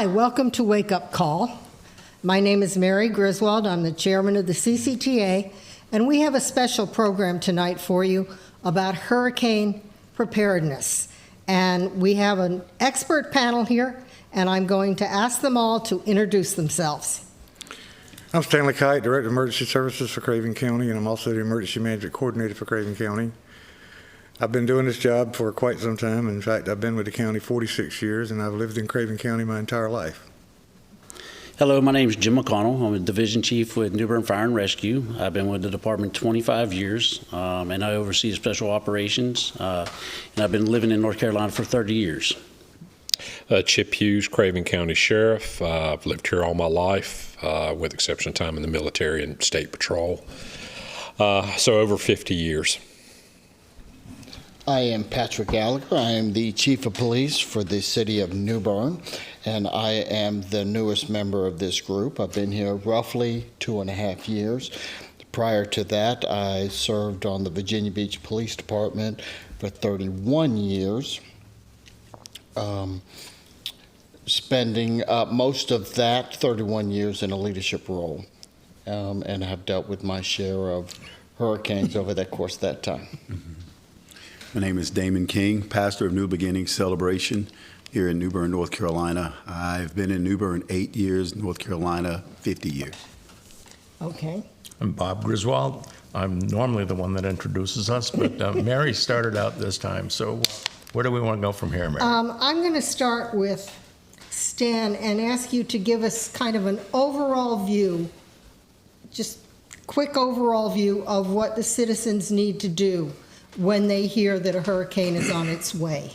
Hi, welcome to Wake Up Call. My name is Mary Griswold. I'm the chairman of the CCTA, and we have a special program tonight for you about hurricane preparedness. And we have an expert panel here, and I'm going to ask them all to introduce themselves. I'm Stanley Kite, Director of Emergency Services for Craven County, and I'm also the Emergency Management Coordinator for Craven County. I've been doing this job for quite some time. In fact, I've been with the county 46 years, and I've lived in Craven County my entire life. Hello, my name is Jim McConnell. I'm a Division Chief with New Bern Fire and Rescue. I've been with the department 25 years, and I oversee special operations, and I've been living in North Carolina for 30 years. Chip Hughes, Craven County Sheriff. I've lived here all my life, with exception of time in the military and state patrol. So over 50 years. I am Patrick Gallagher. I am the Chief of Police for the City of New Bern, and I am the newest member of this group. I've been here roughly 2.5 years. Prior to that, I served on the Virginia Beach Police Department for 31 years, spending most of that 31 years in a leadership role, and have dealt with my share of hurricanes over that course of that time. Mm-hmm. My name is Damon King, pastor of New Beginnings Celebration here in New Bern, North Carolina. I've been in New Bern 8 years, North Carolina 50 years. Okay. I'm Bob Griswold. I'm normally the one that introduces us, but Mary started out this time. So where do we want to go from here, Mary? I'm going to start with Stan and ask you to give us kind of an overall view, just quick overall view of what the citizens need to do when they hear that a hurricane is on its way.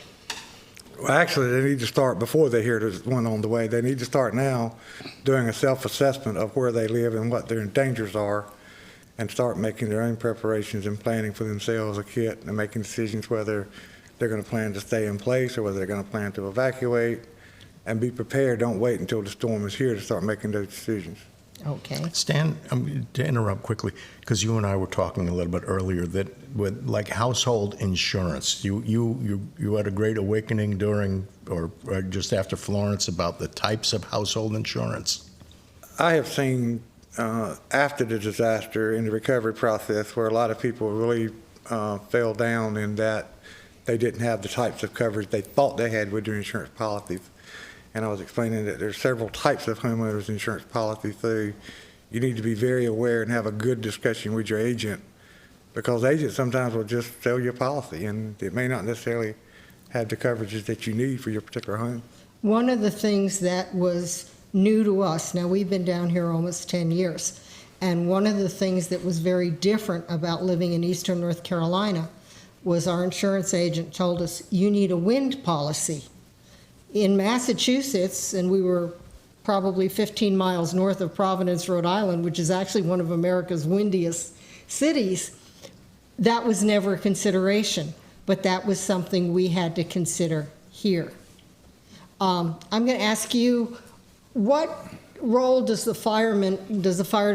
Well, actually, they need to start before they hear there's one on the way. They need to start now doing a self-assessment of where they live and what their dangers are, and start making their own preparations and planning for themselves a kit and making decisions whether they're going to plan to stay in place or whether they're going to plan to evacuate, and be prepared. Don't wait until the storm is here to start making those decisions. Okay. Stan, to interrupt quickly, because you and I were talking a little bit earlier that with like household insurance, you had a great awakening during or just after Florence about the types of household insurance. I have seen after the disaster in the recovery process where a lot of people really fell down in that they didn't have the types of coverage they thought they had with their insurance policies. And I was explaining that there's several types of homeowners insurance policies, so you need to be very aware and have a good discussion with your agent, because agents sometimes will just sell you a policy and it may not necessarily have the coverages that you need for your particular home. One of the things that was new to us, now we've been down here almost 10 years, and one of the things that was very different about living in eastern North Carolina was our insurance agent told us, you need a wind policy. In Massachusetts, and we were probably 15 miles north of Providence, Rhode Island, which is actually one of America's windiest cities, that was never a consideration, but that was something we had to consider here. I'm going to ask you, what role does the fire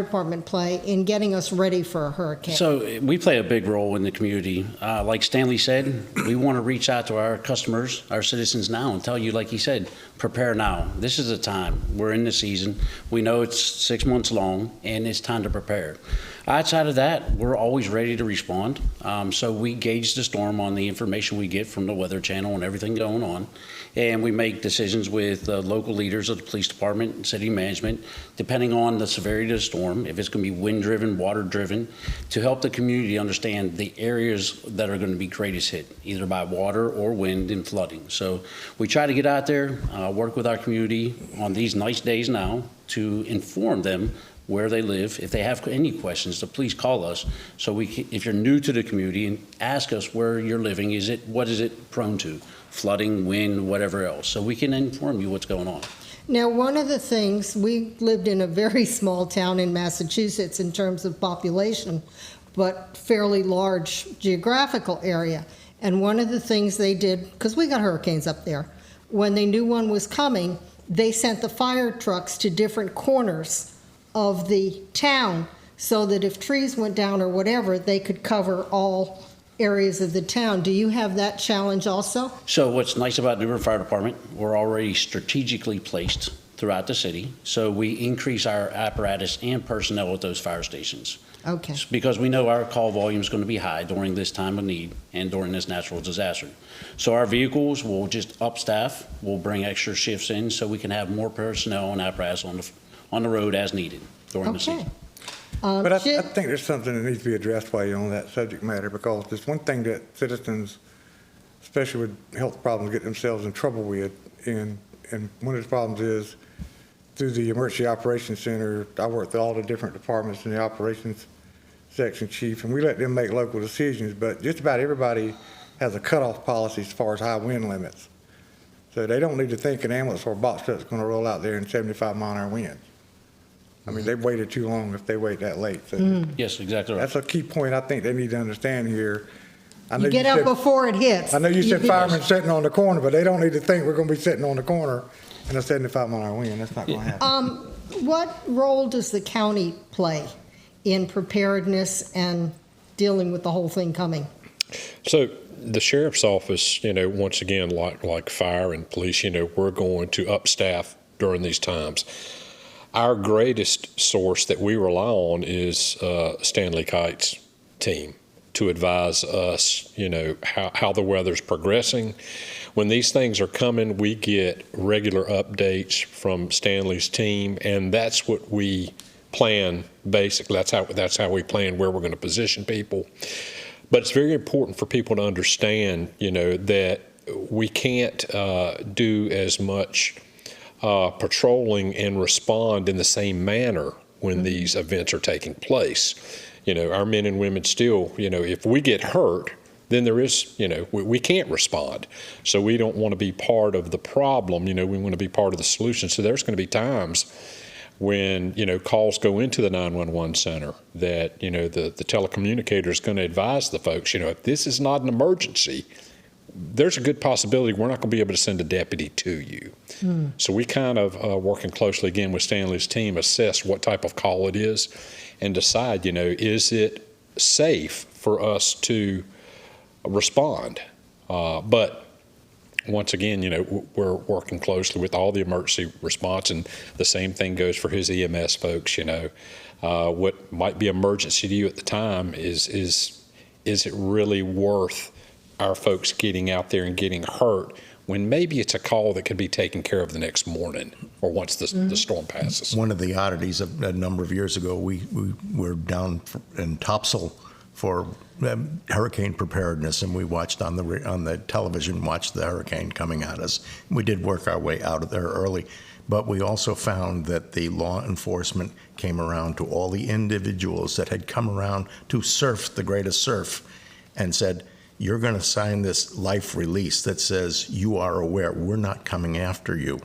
department play in getting us ready for a hurricane? So we play a big role in the community. Like Stanley said, we want to reach out to our customers, our citizens now, and tell you, like he said, prepare now. This is the time. We're in the season. We know it's 6 months long, and it's time to prepare. Outside of that, we're always ready to respond. So we gauge the storm on the information we get from the Weather Channel and everything going on. And we make decisions with local leaders of the police department and city management, depending on the severity of the storm, if it's going to be wind-driven, water-driven, to help the community understand the areas that are going to be greatest hit, either by water or wind and flooding. So we try to get out there, work with our community on these nice days now to inform them where they live. If they have any questions, to please call us. So if you're new to the community, and ask us where you're living, what is it prone to? Flooding, wind, whatever else. So we can inform you what's going on. Now, one of the things, we lived in a very small town in Massachusetts in terms of population, but fairly large geographical area. And one of the things they did, because we got hurricanes up there, when they knew one was coming, they sent the fire trucks to different corners of the town so that if trees went down or whatever, they could cover all areas of the town. Do you have that challenge also? So what's nice about New Bern Fire Department, we're already strategically placed throughout the city. So we increase our apparatus and personnel at those fire stations. Okay. Because we know our call volume is going to be high during this time of need and during this natural disaster. So our vehicles will just upstaff, we'll bring extra shifts in so we can have more personnel and apparatus on the road as needed during the Okay. season. But I Jim- think there's something that needs to be addressed while you're on that subject matter, because there's one thing that citizens, especially with health problems, get themselves in trouble with. And one of the problems is, through the Emergency Operations Center, I work with all the different departments in the operations section chief, and we let them make local decisions, but just about everybody has a cutoff policy as far as high wind limits. So they don't need to think an ambulance or a box truck's gonna roll out there in 75-mile-an-hour winds. I mean, they've waited too long if they wait that late. So Yes, exactly right. that's a key point I think they need to understand here. I know You get out said- before it hits. I know you said get- firemen sitting on the corner, but they don't need to think we're gonna be sitting on the corner in a 75-mile-an-hour wind. That's not gonna happen. What role does the county play in preparedness and dealing with the whole thing coming? So the sheriff's office, once again, like fire and police, we're going to upstaff during these times. Our greatest source that we rely on is Stanley Kite's team to advise us, how the weather's progressing. When these things are coming, we get regular updates from Stanley's team, and that's what we plan. Basically, that's how we plan where we're going to position people. But it's very important for people to understand, that we can't do as much patrolling and respond in the same manner when these events are taking place. Our men and women still, if we get hurt, then there is, we can't respond. So we don't want to be part of the problem. We want to be part of the solution. So there's going to be times when, calls go into the 911 center that, the telecommunicator is going to advise the folks, if this is not an emergency, there's a good possibility we're not going to be able to send a deputy to you. So we kind of, working closely again with Stanley's team, assess what type of call it is and decide, is it safe for us to respond? But once again, we're working closely with all the emergency response, and the same thing goes for his EMS folks. What might be emergency to you at the time is it really worth our folks getting out there and getting hurt when maybe it's a call that could be taken care of the next morning or once the storm passes? One of the oddities of a number of years ago, we were down in Topsail for hurricane preparedness, and we watched on the television, watched the hurricane coming at us. We did work our way out of there early, but we also found that the law enforcement came around to all the individuals that had come around to surf the greatest surf and said, you're going to sign this life release that says you are aware we're not coming after you.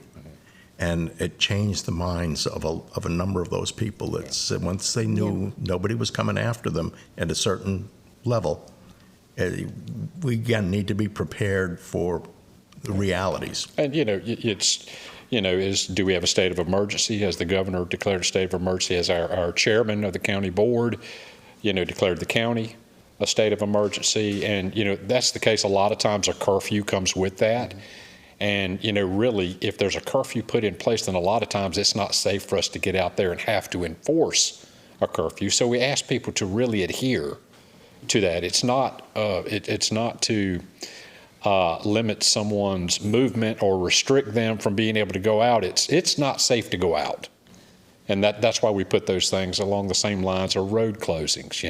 And it changed the minds of a number of those people that said once they knew nobody was coming after them at a certain level, we again need to be prepared for the realities. And, do we have a state of emergency? Has the governor declared a state of emergency? Has our chairman of the county board, declared the county a state of emergency? And, that's the case. A lot of times a curfew comes with that. And, really, if there's a curfew put in place, then a lot of times it's not safe for us to get out there and have to enforce a curfew. So we ask people to really adhere to that. It's not to limit someone's movement or restrict them from being able to go out. It's not safe to go out. And that's why we put those things along the same lines of road closings.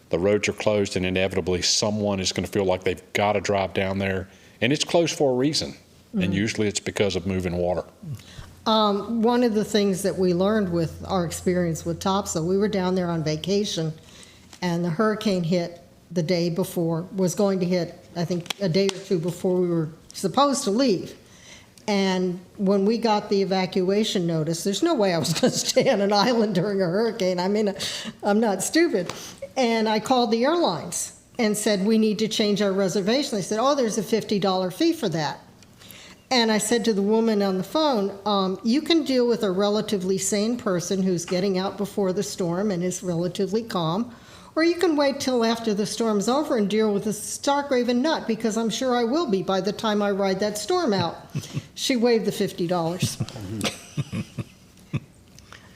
The roads are closed, and inevitably someone is going to feel like they've got to drive down there. And it's closed for a reason, and usually it's because of moving water. One of the things that we learned with our experience with Topsail, we were down there on vacation, and the hurricane hit the day before, was going to hit, I think, a day or two before we were supposed to leave. And when we got the evacuation notice, there's no way I was going to stay on an island during a hurricane. I mean, I'm not stupid. And I called the airlines and said, we need to change our reservation. They said, oh, there's a $50 fee for that. And I said to the woman on the phone, you can deal with a relatively sane person who's getting out before the storm and is relatively calm, Or you can wait till after the storm's over and deal with the stark-raving nut, because I'm sure I will be by the time I ride that storm out. She waived the $50.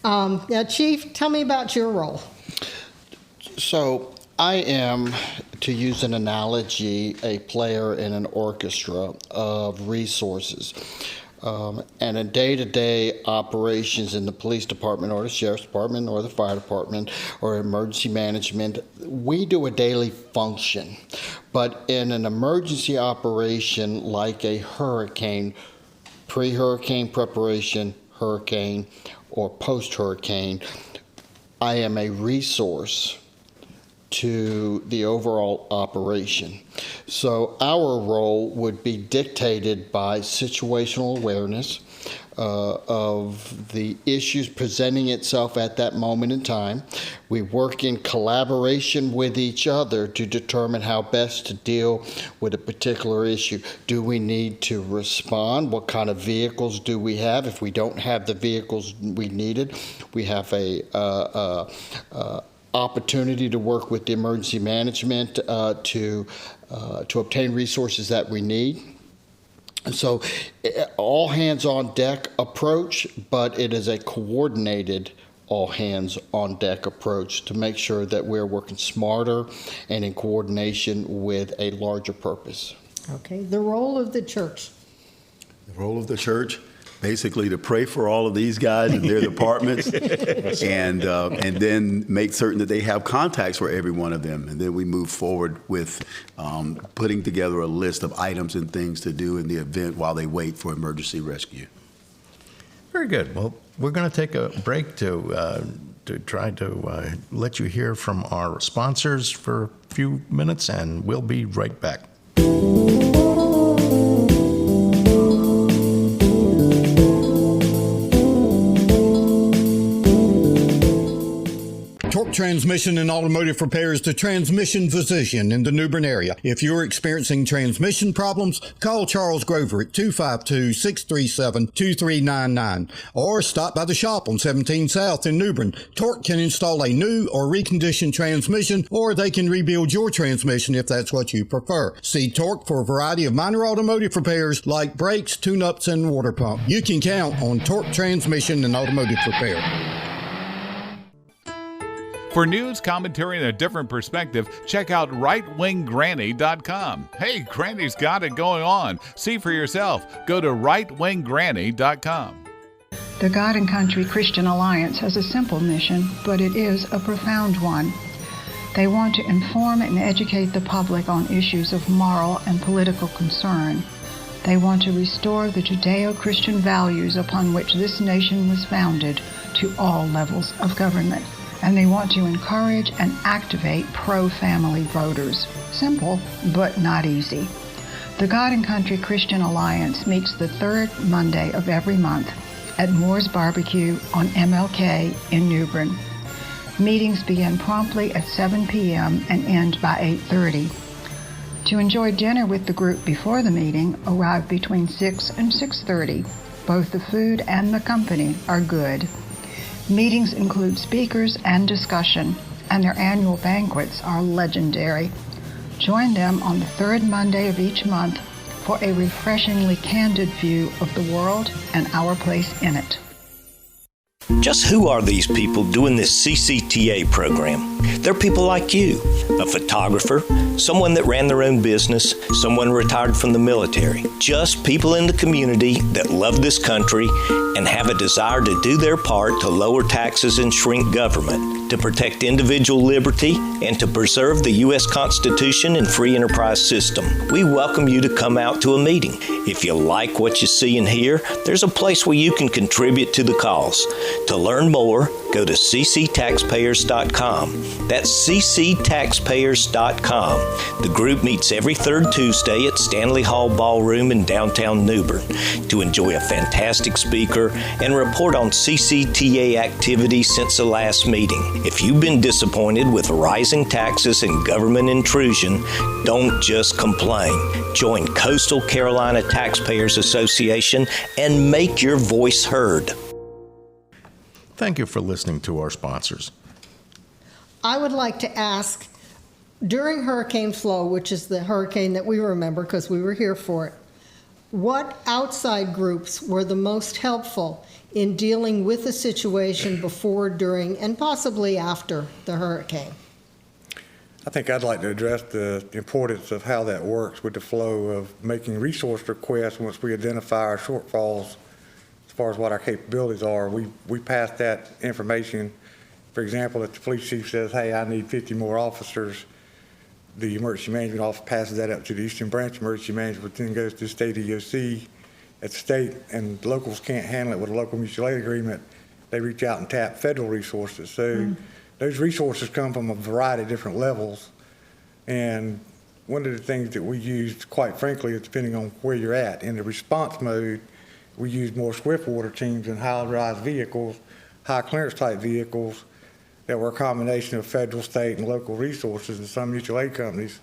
Now, Chief, tell me about your role. So I am, to use an analogy, a player in an orchestra of resources. And in day-to-day operations in the police department or the sheriff's department or the fire department or emergency management, we do a daily function. But in an emergency operation like a hurricane, pre-hurricane preparation, hurricane, or post-hurricane, I am a resource to the overall operation. So our role would be dictated by situational awareness of the issues presenting itself at that moment in time. We work in collaboration with each other to determine how best to deal with a particular issue. Do we need to respond? What kind of vehicles do we have? If we don't have the vehicles we needed, we have a opportunity to work with the emergency management to obtain resources that we need. And so all hands on deck approach, but it is a coordinated all hands on deck approach to make sure that we're working smarter and in coordination with a larger purpose. Okay, the role of the church. The role of the church, basically to pray for all of these guys and their departments and then make certain that they have contacts for every one of them. And then we move forward with putting together a list of items and things to do in the event while they wait for emergency rescue. Very good. Well, we're going to take a break to try to let you hear from our sponsors for a few minutes, and we'll be right back. Torque Transmission and Automotive Repair is the transmission physician in the New Bern area. If you're experiencing transmission problems, call Charles Grover at 252-637-2399 or stop by the shop on 17 South in New Bern. Torque can install a new or reconditioned transmission, or they can rebuild your transmission if that's what you prefer. See Torque for a variety of minor automotive repairs like brakes, tune-ups, and water pump. You can count on Torque Transmission and Automotive Repair. For news, commentary, and a different perspective, check out rightwinggranny.com. Hey, Granny's got it going on. See for yourself. Go to rightwinggranny.com. The God and Country Christian Alliance has a simple mission, but it is a profound one. They want to inform and educate the public on issues of moral and political concern. They want to restore the Judeo-Christian values upon which this nation was founded to all levels of government. And they want to encourage and activate pro-family voters. Simple, but not easy. The God and Country Christian Alliance meets the third Monday of every month at Moore's Barbecue on MLK in New Bern. Meetings begin promptly at 7 p.m. and end by 8:30. To enjoy dinner with the group before the meeting, arrive between 6 and 6:30. Both the food and the company are good. Meetings include speakers and discussion, and their annual banquets are legendary. Join them on the third Monday of each month for a refreshingly candid view of the world and our place in it. Just who are these people doing this CCTA program? They're people like you, a photographer, someone that ran their own business, someone retired from the military. Just people in the community that love this country and have a desire to do their part to lower taxes and shrink government, to protect individual liberty, and to preserve the U.S. Constitution and free enterprise system. We welcome you to come out to a meeting. If you like what you see and hear, there's a place where you can contribute to the cause. To learn more, go to cctaxpayers.com. That's cctaxpayers.com. The group meets every third Tuesday at Stanley Hall Ballroom in downtown New Bern to enjoy a fantastic speaker and report on CCTA activities since the last meeting. If you've been disappointed with rising taxes and government intrusion, don't just complain. Join Coastal Carolina Taxpayers Association and make your voice heard. Thank you for listening to our sponsors. I would like to ask, during Hurricane Flo, which is the hurricane that we remember because we were here for it, what outside groups were the most helpful in dealing with the situation before, during, and possibly after the hurricane? I think I'd like to address the importance of how that works with the flow of making resource requests once we identify our shortfalls as far as what our capabilities are. We pass that information. For example, if the police chief says, hey, I need 50 more officers, the emergency management office passes that up to the Eastern Branch Emergency Management, then goes to the state EOC. At the state and locals can't handle it with a local mutual aid agreement, they reach out and tap federal resources. So those resources come from a variety of different levels. And one of the things that we use, quite frankly, is depending on where you're at. In the response mode, we use more swift water teams and high-rise vehicles, high clearance type vehicles that were a combination of federal, state, and local resources and some mutual aid companies.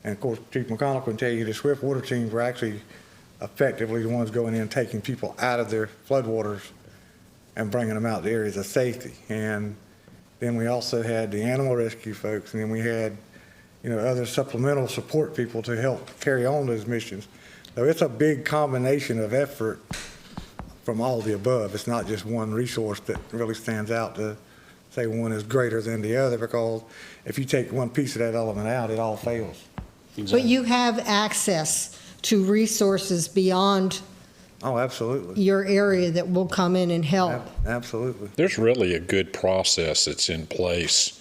And of course, Chief McConnell can tell you the swift water teams were actually effectively the ones going in and taking people out of their floodwaters and bringing them out to areas of safety. And then we also had the animal rescue folks, and then we had, other supplemental support people to help carry on those missions. So it's a big combination of effort from all the above. It's not just one resource that really stands out to say one is greater than the other, because if you take one piece of that element out, it all fails. But you have access to resources beyond Oh, absolutely. your area that will come in and help. Absolutely. There's really a good process that's in place,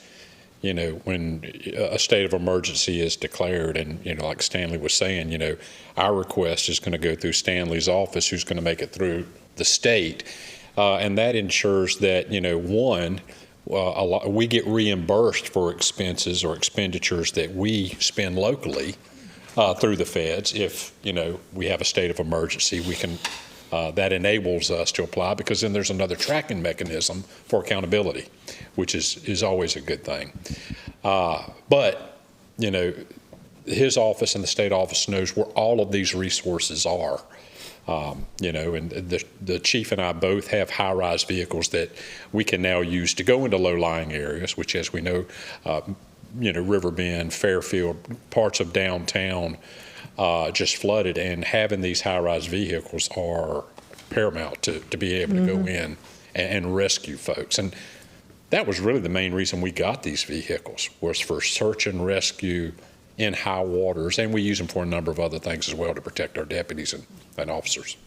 when a state of emergency is declared. And, like Stanley was saying, our request is going to go through Stanley's office, who's going to make it through the state. And that ensures that, we get reimbursed for expenses or expenditures that we spend locally through the feds. If we have a state of emergency, we can that enables us to apply, because then there's another tracking mechanism for accountability, which is always a good thing. But his office and the state office knows where all of these resources are. And the chief and I both have high-rise vehicles that we can now use to go into low-lying areas, which, as we know, Riverbend, Fairfield, parts of downtown just flooded, and having these high-rise vehicles are paramount to be able to go in and rescue folks. And that was really the main reason we got these vehicles, was for search and rescue in high waters, and we use them for a number of other things as well to protect our deputies and officers.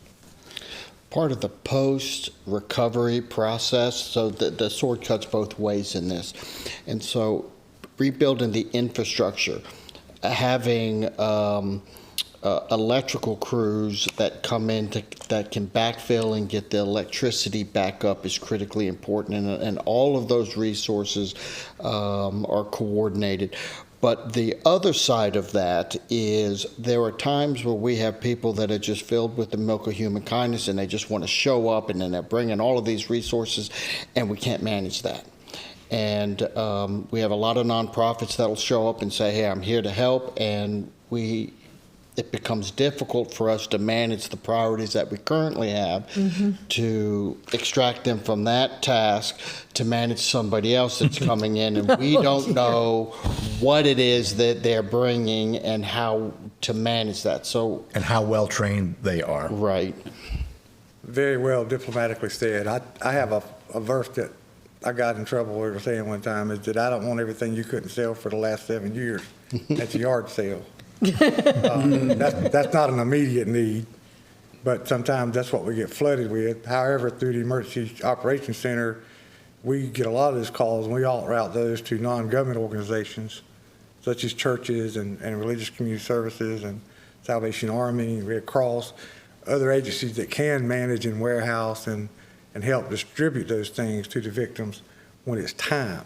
Part of the post-recovery process, so the sword cuts both ways in this. And so rebuilding the infrastructure, having electrical crews that come in that can backfill and get the electricity back up is critically important, and all of those resources are coordinated. But the other side of that is there are times where we have people that are just filled with the milk of human kindness, and they just want to show up, and then they're bringing all of these resources, and we can't manage that. And we have a lot of nonprofits that'll show up and say, hey, I'm here to help, and it becomes difficult for us to manage the priorities that we currently have to extract them from that task to manage somebody else that's coming in, and we don't know what it is that they're bringing and how to manage that. So, And how well trained they are. right. Very well diplomatically said. I have a verse that I got in trouble over saying one time, is that I don't want everything you couldn't sell for the last 7 years at the yard sale. That's not an immediate need, but sometimes that's what we get flooded with. However, through the Emergency Operations Center, we get a lot of those calls, and we all route those to non-government organizations, such as churches and religious community services and Salvation Army, Red Cross, other agencies that can manage and warehouse and help distribute those things to the victims when it's time.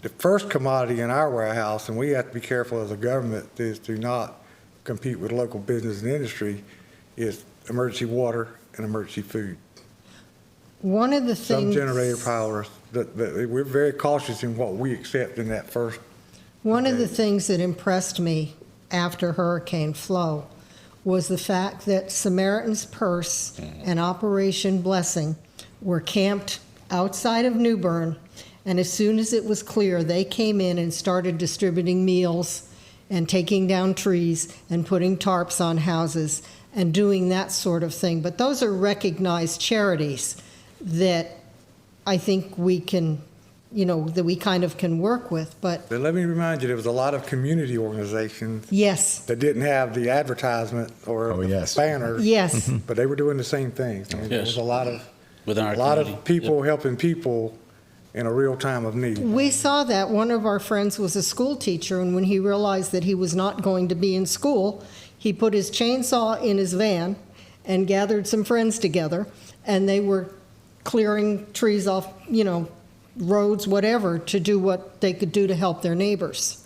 The first commodity in our warehouse, and we have to be careful as a government, is to not compete with local business and industry, is emergency water and emergency food. One of the Some things, generator powers, but we're very cautious in what we accept in that first. one of the things that impressed me after Hurricane Flo was the fact that Samaritan's Purse and Operation Blessing were camped outside of New Bern, And as soon as it was clear, they came in and started distributing meals and taking down trees and putting tarps on houses and doing that sort of thing. But those are recognized charities that I think we can, that we kind of can work with. But But let me remind you, there was a lot of community organizations yes, that didn't have the advertisement or Oh, yes. banner, yes. but they were doing the same thing. I mean, there was a lot of Within our of community. people helping people in a real time of need. We saw that. One of our friends was a school teacher, and when he realized that he was not going to be in school, he put his chainsaw in his van and gathered some friends together, and they were clearing trees off, roads, whatever, to do what they could do to help their neighbors.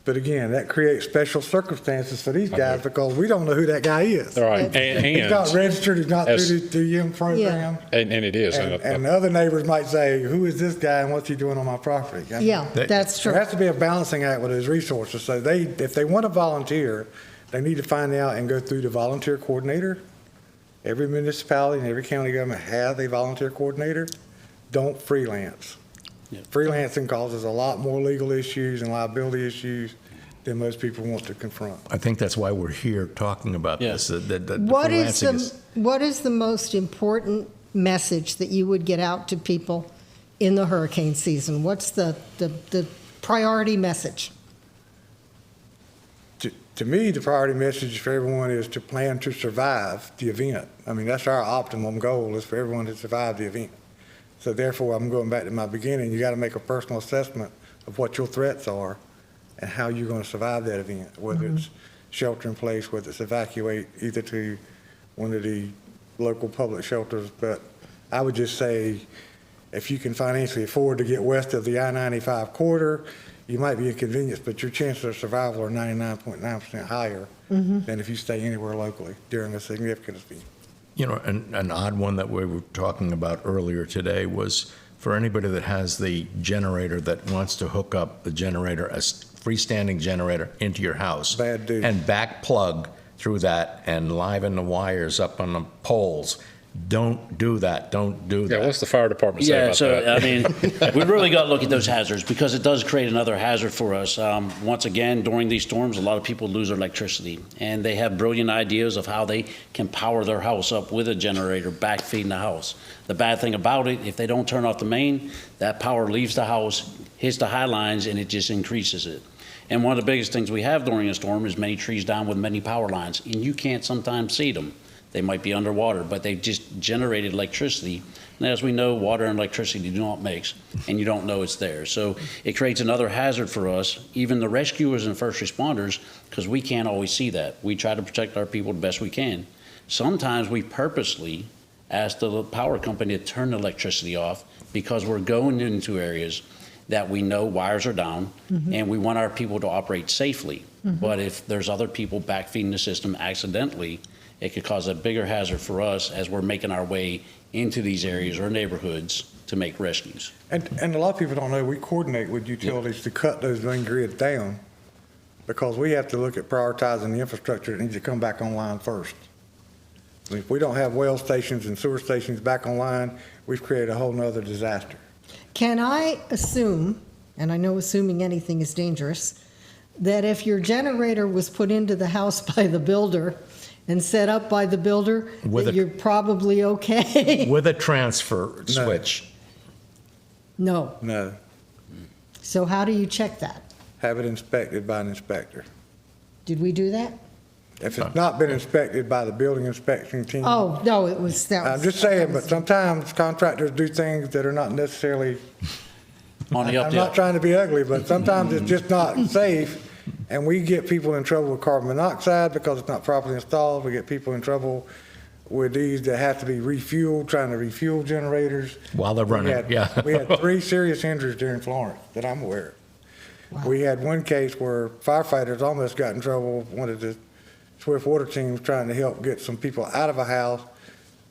But again, that creates special circumstances for these guys because we don't know who that guy is. All right, He's not registered, he's not As- through the UM program. and it is. And the other neighbors might say, who is this guy and what's he doing on my property? I mean, Yeah, that's There true. has to be a balancing act with those resources. So if they want to volunteer, they need to find out and go through the volunteer coordinator. Every municipality and every county government has a volunteer coordinator. Don't freelance. Yep. Freelancing causes a lot more legal issues and liability issues than most people want to confront. I think that's why we're here talking about Yeah. this. That What is freelancing what is the most important message that you would get out to people in the hurricane season? What's the priority message? To me, the priority message for everyone is to plan to survive the event. I mean, that's our optimum goal, is for everyone to survive the event. So therefore, I'm going back to my beginning, you got to make a personal assessment of what your threats are and how you're going to survive that event, whether it's shelter in place, whether it's evacuate either to one of the local public shelters. But I would just say, if you can financially afford to get west of the I-95 corridor, you might be inconvenienced, but your chances of survival are 99.9% higher than if you stay anywhere locally during a significant event. An odd one that we were talking about earlier today was for anybody that has the generator that wants to hook up the generator, a freestanding generator, into your house. Bad dude. And back plug through that and liven the wires up on the poles. Don't do that. Don't do that. Yeah, what's the fire department say Yeah, about so, that? I mean, we really got to look at those hazards because it does create another hazard for us. Once again, during these storms, a lot of people lose their electricity, and they have brilliant ideas of how they can power their house up with a generator, back feeding the house. The bad thing about it, if they don't turn off the main, that power leaves the house, hits the high lines, and it just increases it. And one of the biggest things we have during a storm is many trees down with many power lines, and you can't sometimes see them. They might be underwater, but they've just generated electricity. And as we know, water and electricity do not mix, and you don't know it's there. So it creates another hazard for us, even the rescuers and first responders, because we can't always see that. We try to protect our people the best we can. Sometimes we purposely ask the power company to turn the electricity off because we're going into areas that we know wires are down, and we want our people to operate safely. But if there's other people backfeeding the system accidentally, it could cause a bigger hazard for us as we're making our way into these areas or neighborhoods to make rescues. And a lot of people don't know, we coordinate with utilities to cut those main grids down because we have to look at prioritizing the infrastructure that needs to come back online first. I mean, if we don't have well stations and sewer stations back online, we've created a whole nother disaster. Can I assume, and I know assuming anything is dangerous, that if your generator was put into the house by the builder and set up by the builder, that you're probably okay? With a transfer switch. No. No, So how do you check that? have it inspected by an inspector. Did we do that? If it's not been inspected by the building inspection team. Oh, no, it was, that was. I'm just saying, but sometimes contractors do things that are not necessarily, On the up I'm not trying to be ugly, but sometimes it's just not safe. And we get people in trouble with carbon monoxide because it's not properly installed. We get people in trouble with these that have to be refueled, trying to refuel generators. While they're running, We had 3 serious injuries during Florence that I'm aware of. We had one case where firefighters almost got in trouble, one of the Swift Water teams trying to help get some people out of a house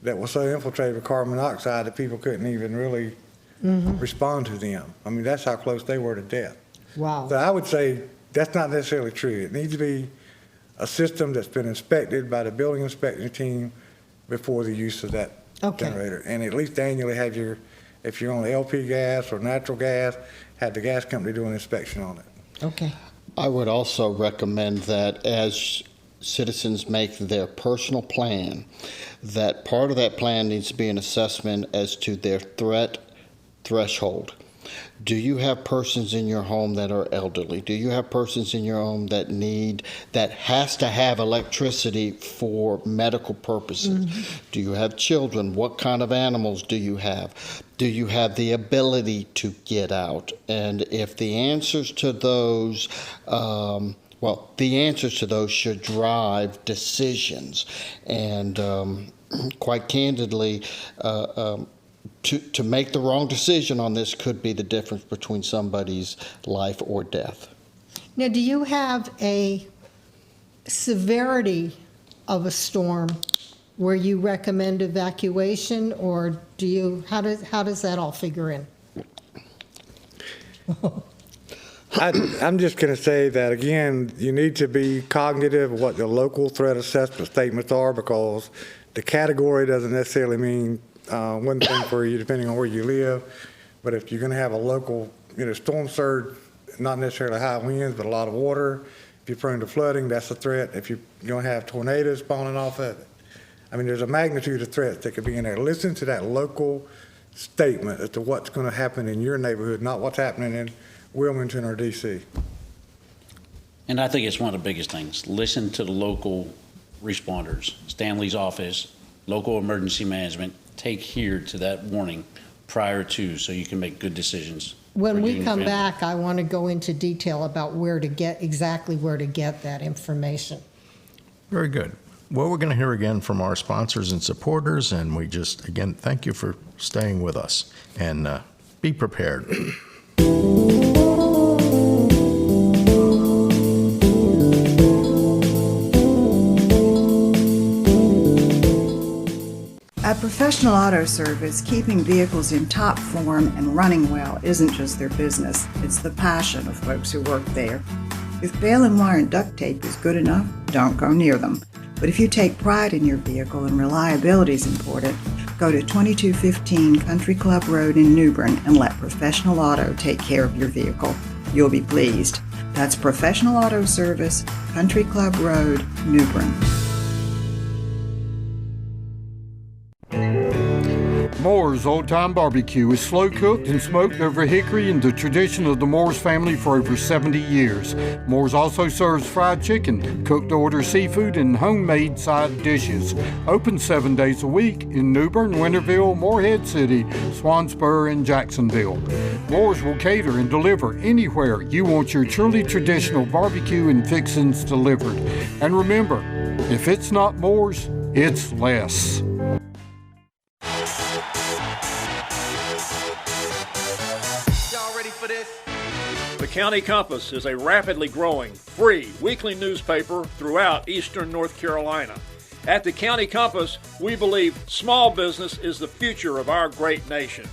that was so infiltrated with carbon monoxide that people couldn't even really respond to them. I mean, that's how close they were to death. Wow. So I would say that's not necessarily true. It needs to be a system that's been inspected by the building inspection team before the use of that Okay. generator. And at least annually have your If you're on LP gas or natural gas, have the gas company do an inspection on it. Okay. I would also recommend that as citizens make their personal plan, that part of that plan needs to be an assessment as to their threat threshold. Do you have persons in your home that are elderly? Do you have persons in your home that has to have electricity for medical purposes? Do you have children? What kind of animals do you have? Do you have the ability to get out? And if the answers to those, the answers to those should drive decisions. And quite candidly, to make the wrong decision on this could be the difference between somebody's life or death. Now, do you have a severity of a storm where you recommend evacuation, or how does that all figure in? I'm just going to say that, again, you need to be cognitive of what the local threat assessment statements are, because the category doesn't necessarily mean one thing for you depending on where you live. But if you're going to have a local storm surge, not necessarily high winds, but a lot of water, if you're prone to flooding, that's a threat. If you're going to have tornadoes spawning off of it, I mean, there's a magnitude of threats that could be in there. Listen to that local statement as to what's going to happen in your neighborhood, not what's happening in Wilmington or DC. And I think it's one of the biggest things. Listen to the local responders, Stanley's office, local emergency management. Take heed to that warning prior to, so you can make good decisions. When we come back, I want to go into detail about exactly where to get that information. Very good. Well, we're going to hear again from our sponsors and supporters, and we just, again, thank you for staying with us, and be prepared. At Professional Auto Service, keeping vehicles in top form and running well isn't just their business, it's the passion of folks who work there. If baling wire and duct tape is good enough, don't go near them. But if you take pride in your vehicle and reliability is important, go to 2215 Country Club Road in New Bern and let Professional Auto take care of your vehicle. You'll be pleased. That's Professional Auto Service, Country Club Road, New Bern. Moore's Old Time Barbecue is slow cooked and smoked over hickory in the tradition of the Moore's family for over 70 years. Moore's also serves fried chicken, cooked to order seafood, and homemade side dishes. Open 7 days a week in New Bern, Winterville, Morehead City, Swansboro, and Jacksonville. Moore's will cater and deliver anywhere you want your truly traditional barbecue and fixings delivered. And remember, if it's not Moore's, it's less. The County Compass is a rapidly growing, free weekly newspaper throughout eastern North Carolina. At the County Compass, we believe small business is the future of our great nation.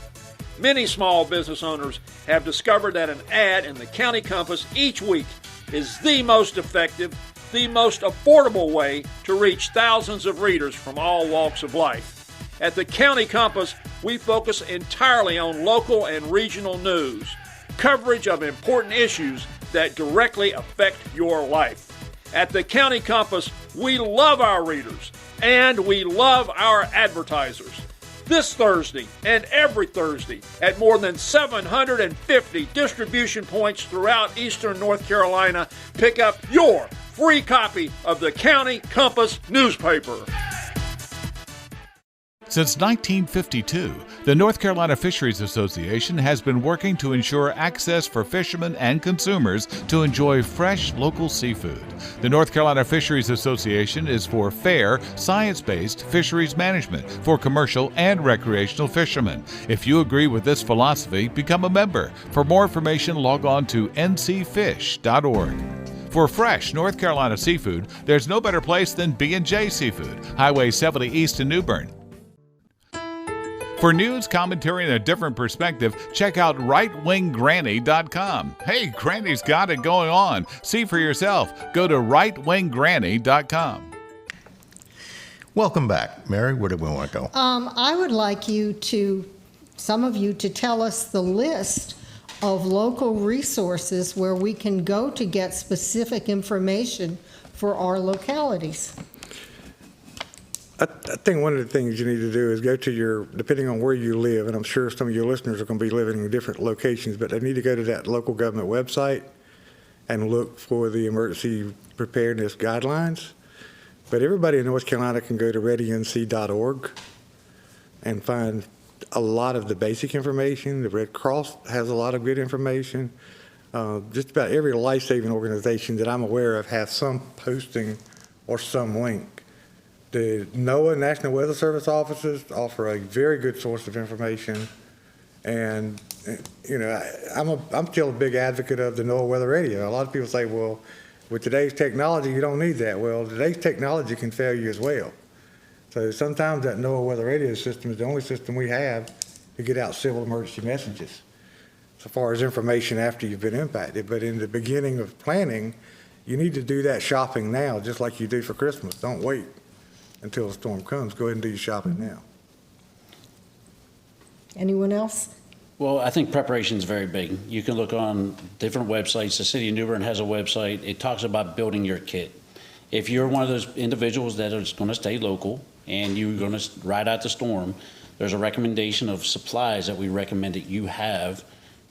Many small business owners have discovered that an ad in the County Compass each week is the most effective, the most affordable way to reach thousands of readers from all walks of life. At the County Compass, we focus entirely on local and regional news, coverage of important issues that directly affect your life. At the County Compass, we love our readers and we love our advertisers. This Thursday and every Thursday at more than 750 distribution points throughout eastern North Carolina, pick up your free copy of the County Compass newspaper. Since 1952, the North Carolina Fisheries Association has been working to ensure access for fishermen and consumers to enjoy fresh local seafood. The North Carolina Fisheries Association is for fair, science-based fisheries management for commercial and recreational fishermen. If you agree with this philosophy, become a member. For more information, log on to ncfish.org. For fresh North Carolina seafood, there's no better place than B&J Seafood, Highway 70 East in New Bern. For news, commentary, and a different perspective, check out rightwinggranny.com. Hey, Granny's got it going on. See for yourself. Go to rightwinggranny.com. Welcome back. Mary, where do we want to go? I would like you to some of you to tell us the list of local resources where we can go to get specific information for our localities. I think one of the things you need to do is go to your, depending on where you live, and I'm sure some of your listeners are going to be living in different locations, but they need to go to that local government website and look for the emergency preparedness guidelines. But everybody in North Carolina can go to readync.org and find a lot of the basic information. The Red Cross has a lot of good information. Just about every life-saving organization that I'm aware of has some posting or some link. The NOAA, National Weather Service offices, offer a very good source of information. And, you know, I'm still a big advocate of the NOAA Weather Radio. A lot of people say, well, with today's technology, you don't need that. Well, today's technology can fail you as well. So sometimes that NOAA Weather Radio system is the only system we have to get out civil emergency messages, so far as information after you've been impacted. But in the beginning of planning, you need to do that shopping now, just like you do for Christmas. Don't wait until the storm comes. Go ahead and do your shopping now. Anyone else? Well, I think preparation is very big. You can look on different websites. The city of New Bern has a website. It talks about building your kit. If you're one of those individuals that is going to stay local and you're going to ride out the storm, there's a recommendation of supplies that we recommend that you have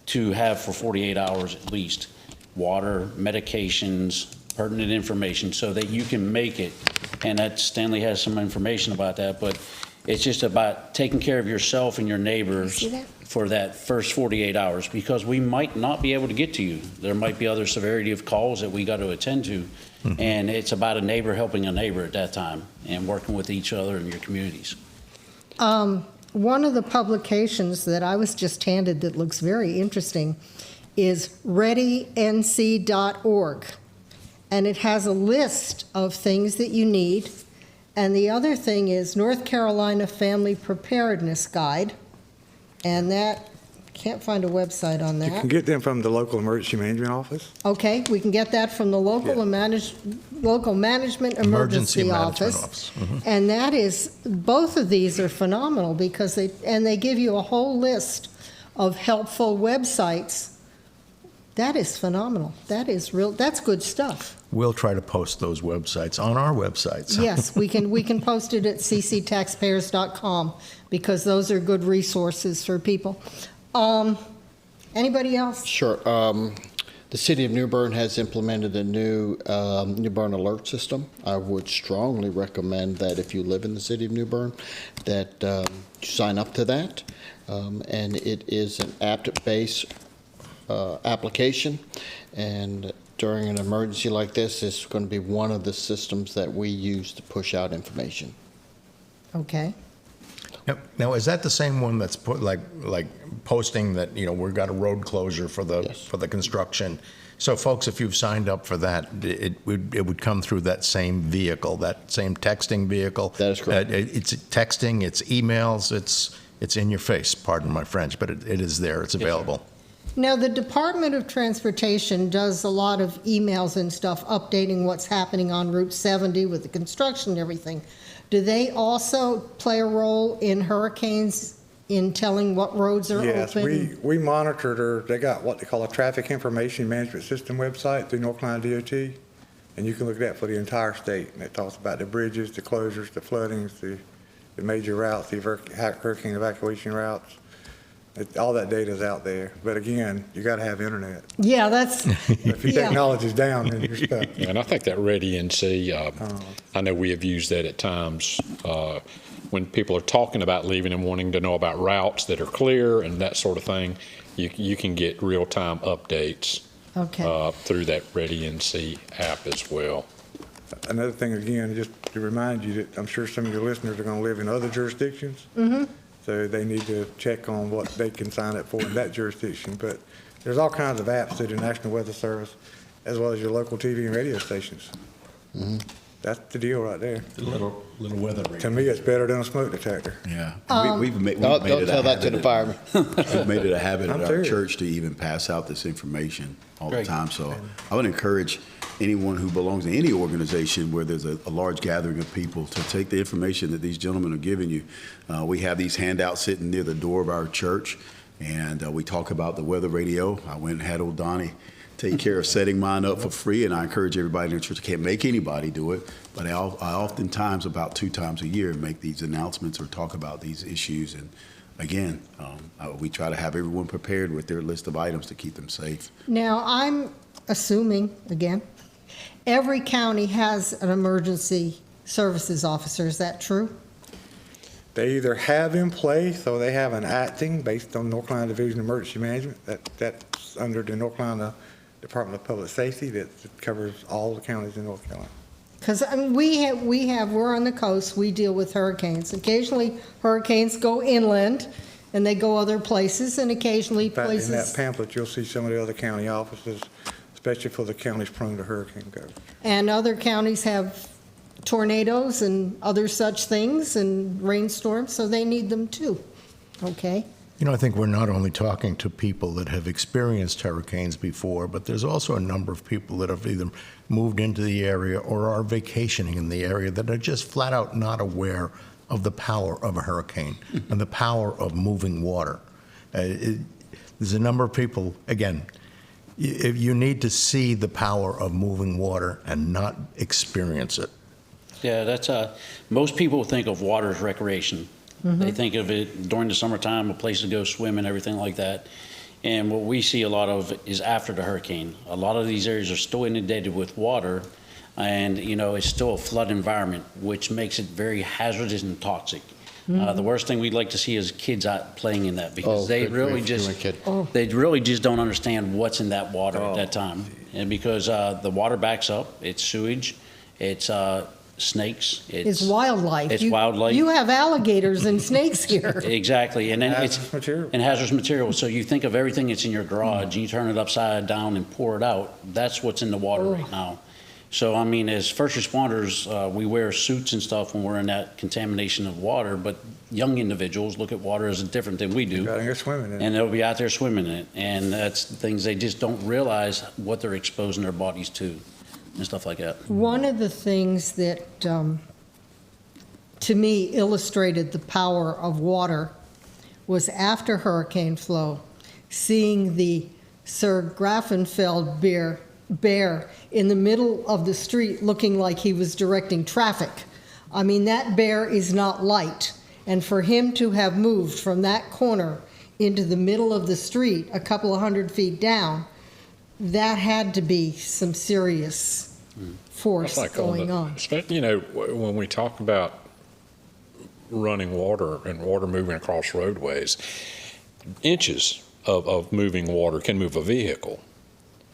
to have for 48 hours at least. Water, medications, pertinent information so that you can make it. And that Stanley has some information about that, but it's just about taking care of yourself and your neighbors for that first 48 hours, because we might not be able to get to you. There might be other severity of calls that we got to attend to. And it's about a neighbor helping a neighbor at that time and working with each other in your communities. One of the publications that I was just handed that looks very interesting is readync.org. And it has a list of things that you need. And the other thing is North Carolina Family Preparedness Guide. And that, can't find a website on that. You can get them from the local emergency management office. Okay, we can get that from the local management emergency office. And that is, both of these are phenomenal because they give you a whole list of helpful websites. That is phenomenal. That's good stuff. We'll try to post those websites on our websites. Yes, we can post it at cctaxpayers.com because those are good resources for people. Anybody else? Sure. The city of New Bern has implemented a new New Bern alert system. I would strongly recommend that if you live in the city of New Bern, that you sign up to that. And it is an app-based application, and during an emergency like this, it's going to be one of the systems that we use to push out information. Okay. Now, is that the same one that's put like posting that, you know, we've got a road closure for the construction? So, folks, if you've signed up for that, it would come through that same vehicle, that same texting vehicle. That is correct. It's texting, it's emails, it's in your face. Pardon my French, but it is there. It's available. Now, the Department of Transportation does a lot of emails and stuff updating what's happening on Route 70 with the construction and everything. Do they also play a role in hurricanes in telling what roads are Yes, open? we monitored her. They got what they call a traffic information management system website through North Carolina DOT, and you can look at that for the entire state. And it talks about the bridges, the closures, the floodings, the major routes, the hurricane evacuation routes. All that data is out there. But again, you got to have internet. Yeah, that's. If your technology's down, then you're stuck. And I think that Ready NC, I know we have used that at times when people are talking about leaving and wanting to know about routes that are clear and that sort of thing. You can get real-time updates through that Ready NC app as well. Another thing, again, just to remind you that I'm sure some of your listeners are going to live in other jurisdictions. So they need to check on what they can sign up for in that jurisdiction. But there's all kinds of apps through the National Weather Service, as well as your local TV and radio stations. That's the deal right there. Little weather. To me, it's better than a smoke detector. Yeah. Don't tell that to the fireman. We've made it a habit I'm at our serious. church to even pass out this information all Great. the time. So I would encourage anyone who belongs to any organization where there's a large gathering of people to take the information that these gentlemen are giving you. We have these handouts sitting near the door of our church, and we talk about the weather radio. I went and had old Donnie take care of setting mine up for free, and I encourage everybody in the church. I can't make anybody do it, but I oftentimes, about 2 times a year, make these announcements or talk about these issues. And again, we try to have everyone prepared with their list of items to keep them safe. Now, I'm assuming, again, every county has an emergency services officer. Is that true? They either have in place or they have an acting based on North Carolina Division of Emergency Management. That's under the North Carolina Department of Public Safety that covers all the counties in North Carolina. Because we're on the coast, we deal with hurricanes. Occasionally, hurricanes go inland, and they go other places, and occasionally In fact, places. in that pamphlet, you'll see some of the other county offices, especially for the counties prone to hurricane coverage. And other counties have tornadoes and other such things, and rainstorms, so they need them too. Okay? You know, I think we're not only talking to people that have experienced hurricanes before, but there's also a number of people that have either moved into the area or are vacationing in the area that are just flat out not aware of the power of a hurricane and the power of moving water. There's a number of people, again, you need to see the power of moving water and not experience it. Yeah, that's most people think of water as recreation. They think of it during the summertime, a place to go swim and everything like that. And what we see a lot of is after the hurricane. A lot of these areas are still inundated with water, and it's still a flood environment, which makes it very hazardous and toxic. The worst thing we'd like to see is kids out playing in that, because they really just don't understand what's in that water at that time. And because the water backs up, it's sewage, it's snakes. It's wildlife. It's wildlife. You have alligators and snakes here. Exactly, and then Hazardous material. and hazardous material. So you think of everything that's in your garage, and you turn it upside down and pour it out. That's what's in the water right now. So I mean, as first responders, we wear suits and stuff when we're in that contamination of water. But young individuals look at water as different than we do, Got to go swimming in it. and they'll be out there swimming in it. And that's the things they just don't realize what they're exposing their bodies to, and stuff like that. One of the things that, to me, illustrated the power of water was after hurricane flow, seeing the Sir Grafenfeld bear in the middle of the street looking like he was directing traffic. I mean, that bear is not light. And for him to have moved from that corner into the middle of the street, a couple of 100 feet down, that had to be some serious force going on. When we talk about running water and water moving across roadways, inches of moving water can move a vehicle.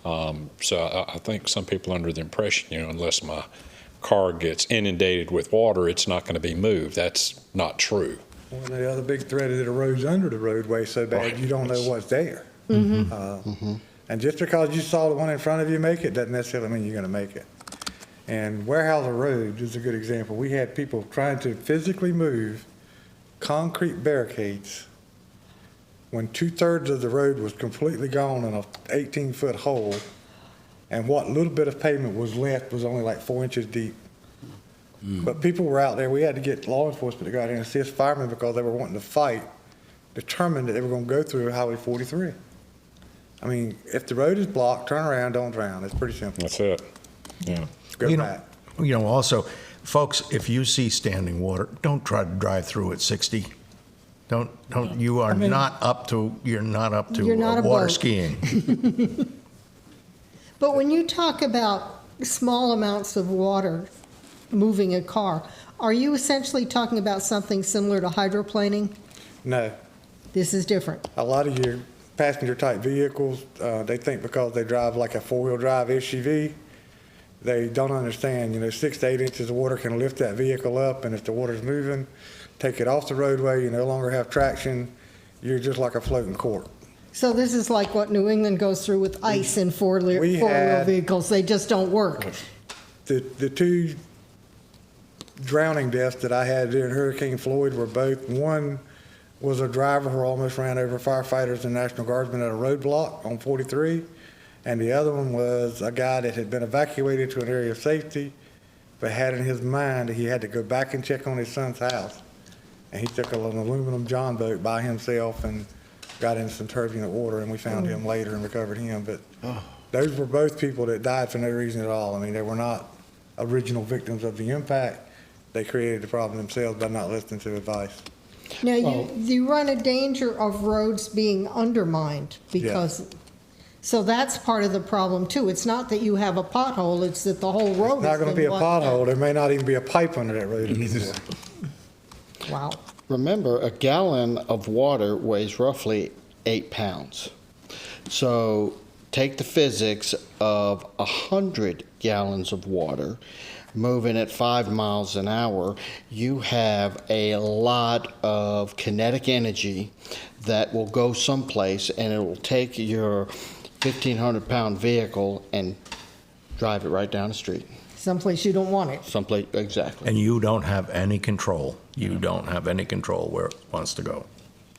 So I think some people are under the impression, unless my car gets inundated with water, it's not going to be moved. That's not true. Well, the other big threat is it erodes under the roadway so bad you don't know what's there. And just because you saw the one in front of you make it doesn't necessarily mean you're going to make it. And Weyerhaeuser Road is a good example. We had people trying to physically move concrete barricades when 2/3 of the road was completely gone in an 18-foot hole, and what little bit of pavement was left was only like 4 inches deep. But people were out there. We had to get law enforcement to go out there and assist firemen because they were wanting to fight, determined that they were going to go through Highway 43. I mean, if the road is blocked, turn around, don't drown. It's pretty simple. That's it. Yeah. Go back. Also, folks, if you see standing water, don't try to drive through at 60. You're not up to You're not a water boat. skiing. But when you talk about small amounts of water moving a car, are you essentially talking about something similar to hydroplaning? No. This is different. A lot of your passenger type vehicles, they think because they drive like a 4-wheel drive SUV, they don't understand, 6 to 8 inches of water can lift that vehicle up, and if the water's moving, take it off the roadway, you no longer have traction, you're just like a floating cork. So this is like what New England goes through with ice in four-wheel vehicles. They just don't work. The two drowning deaths that I had during Hurricane Floyd were both, one was a driver who almost ran over firefighters and National Guardsmen at a roadblock on 43, and the other one was a guy that had been evacuated to an area of safety, but had in his mind that he had to go back and check on his son's house. And he took an aluminum John boat by himself and got into some turbulent water, and we found him later and recovered him. But those were both people that died for no reason at all. I mean, they were not original victims of the impact. They created the problem themselves by not listening to advice. Now, you run a danger of roads being undermined because, so that's part of the problem too. It's not that you have a pothole, it's that the whole road is It's not going to be a pothole. There may not even be a pipe under that road anymore. Wow. Remember, a gallon of water weighs roughly 8 pounds. So take the physics of 100 gallons of water moving at 5 miles an hour. You have a lot of kinetic energy that will go someplace, and it will take your 1,500-pound vehicle and drive it right down the street. Someplace you don't want it. Someplace, exactly. And you don't have any control. You don't have any control where it wants to go.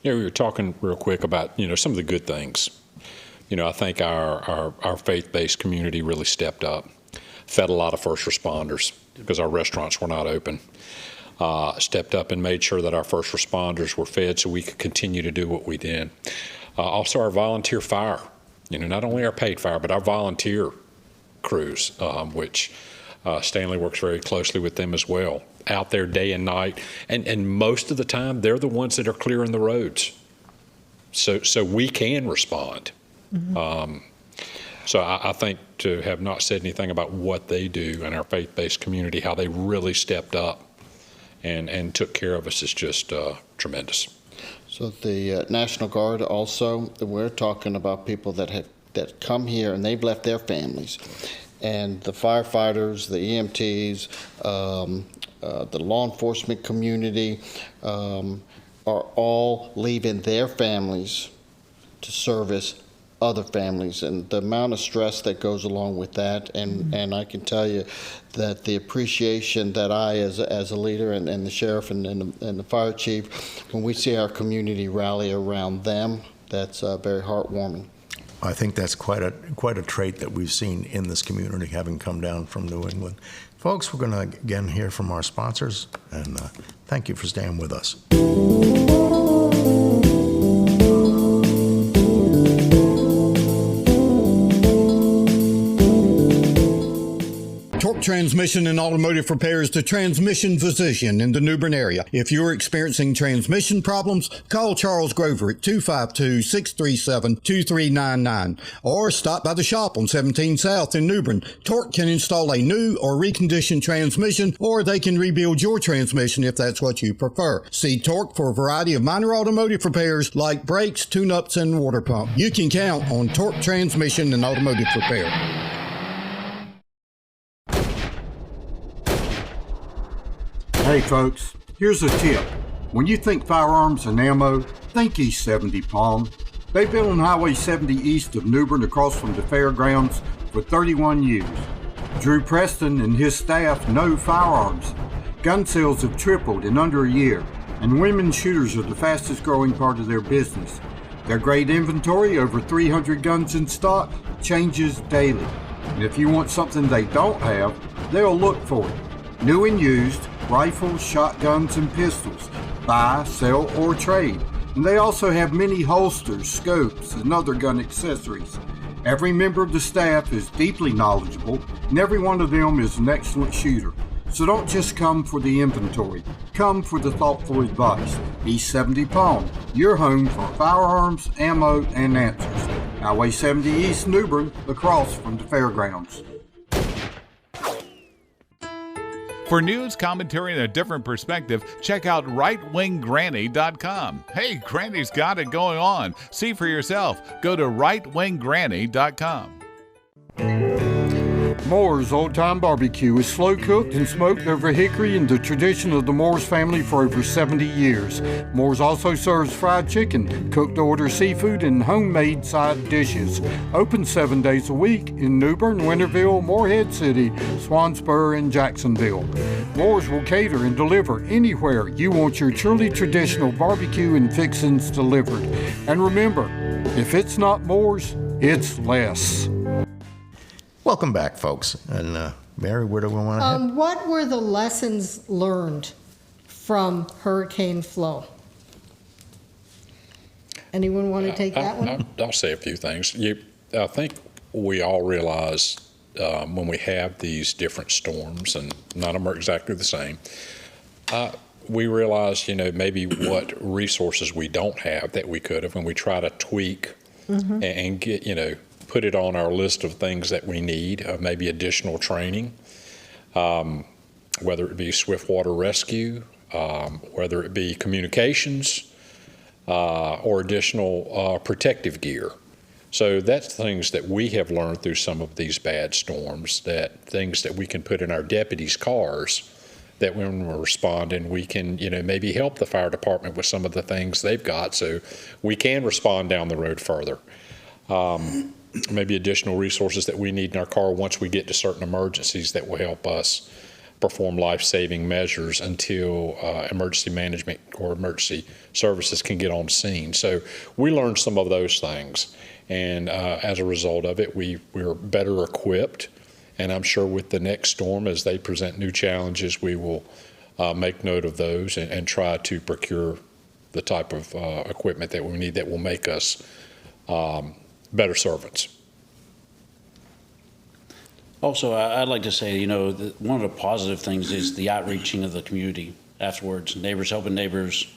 Yeah, we were talking real quick about, some of the good things. I think our faith-based community really stepped up, fed a lot of first responders because our restaurants were not open, stepped up and made sure that our first responders were fed so we could continue to do what we did. Also, our volunteer fire, not only our paid fire, but our volunteer crews, which Stanley works very closely with them as well, out there day and night. And most of the time, they're the ones that are clearing the roads. So we can respond. Mm-hmm. So I think to have not said anything about what they do in our faith-based community, how they really stepped up and took care of us is just tremendous. So the National Guard also, we're talking about people that come here and they've left their families. And the firefighters, the EMTs, the law enforcement community are all leaving their families to service other families, and the amount of stress that goes along with that, and I can tell you that the appreciation that I, as a leader, and the sheriff and the fire chief, when we see our community rally around them, that's very heartwarming. I think that's quite a trait that we've seen in this community, having come down from New England. Folks, we're going to again hear from our sponsors, and thank you for staying with us. Torque Transmission and Automotive Repair is the transmission physician in the New Bern area. If you're experiencing transmission problems, call Charles Grover at 252-637-2399 or stop by the shop on 17 South in New Bern. Torque can install a new or reconditioned transmission, or they can rebuild your transmission if that's what you prefer. See Torque for a variety of minor automotive repairs like brakes, tune-ups, and water pump. You can count on Torque Transmission and Automotive Repair. Hey folks, here's a tip. When you think firearms and ammo, think East 70 Palm. They've been on Highway 70 east of New Bern across from the fairgrounds for 31 years. Drew Preston and his staff know firearms. Gun sales have tripled in under a year, and women shooters are the fastest growing part of their business. Their great inventory, over 300 guns in stock, changes daily. And if you want something they don't have, they'll look for it. New and used, rifles, shotguns, and pistols. Buy, sell, or trade. And they also have many holsters, scopes, and other gun accessories. Every member of the staff is deeply knowledgeable, and every one of them is an excellent shooter. So don't just come for the inventory. Come for the thoughtful advice. East 70 Palm, your home for firearms, ammo, and answers. Highway 70 East New Bern, across from the fairgrounds. For news, commentary, and a different perspective, check out rightwinggranny.com. Hey, Granny's got it going on. See for yourself. Go to rightwinggranny.com. Moore's Old Time Barbecue is slow cooked and smoked over hickory in the tradition of the Moores family for over 70 years. Moore's also serves fried chicken, cooked to order seafood, and homemade side dishes. Open 7 days a week in New Bern, Winterville, Morehead City, Swansboro, and Jacksonville. Moore's will cater and deliver anywhere you want your truly traditional barbecue and fixings delivered. And remember, if it's not Moore's, it's less. Welcome back, folks. And Mary, where do we want to head? What were the lessons learned from Hurricane Flo? Anyone want to take that one? I'll say a few things. I think we all realize when we have these different storms, and none of them are exactly the same, we realize, maybe what resources we don't have that we could have, and we try to tweak and get, put it on our list of things that we need, maybe additional training, whether it be swiftwater rescue, whether it be communications, or additional protective gear. So that's things that we have learned through some of these bad storms, that things that we can put in our deputies' cars, that when we're responding, we can, maybe help the fire department with some of the things they've got so we can respond down the road further. Maybe additional resources that we need in our car once we get to certain emergencies that will help us perform life-saving measures until emergency management or emergency services can get on scene. So we learned some of those things, and as a result of it, we're better equipped. And I'm sure with the next storm, as they present new challenges, we will make note of those and try to procure the type of equipment that we need that will make us better servants. Also, I'd like to say, one of the positive things is the outreaching of the community afterwards. Neighbors helping neighbors,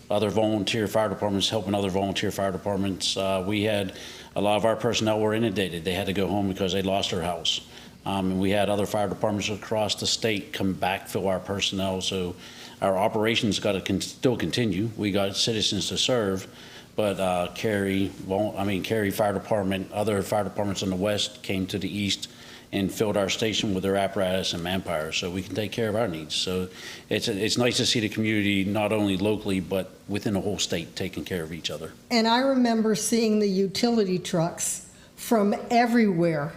other volunteer fire departments helping other volunteer fire departments. We had a lot of our personnel were inundated. They had to go home because they lost their house. And we had other fire departments across the state come backfill our personnel. So our operations got to still continue. We got citizens to serve. But Cary Fire Department, other fire departments on the west came to the east and filled our station with their apparatus and manpower so we can take care of our needs. So it's nice to see the community not only locally but within the whole state taking care of each other. And I remember seeing the utility trucks from everywhere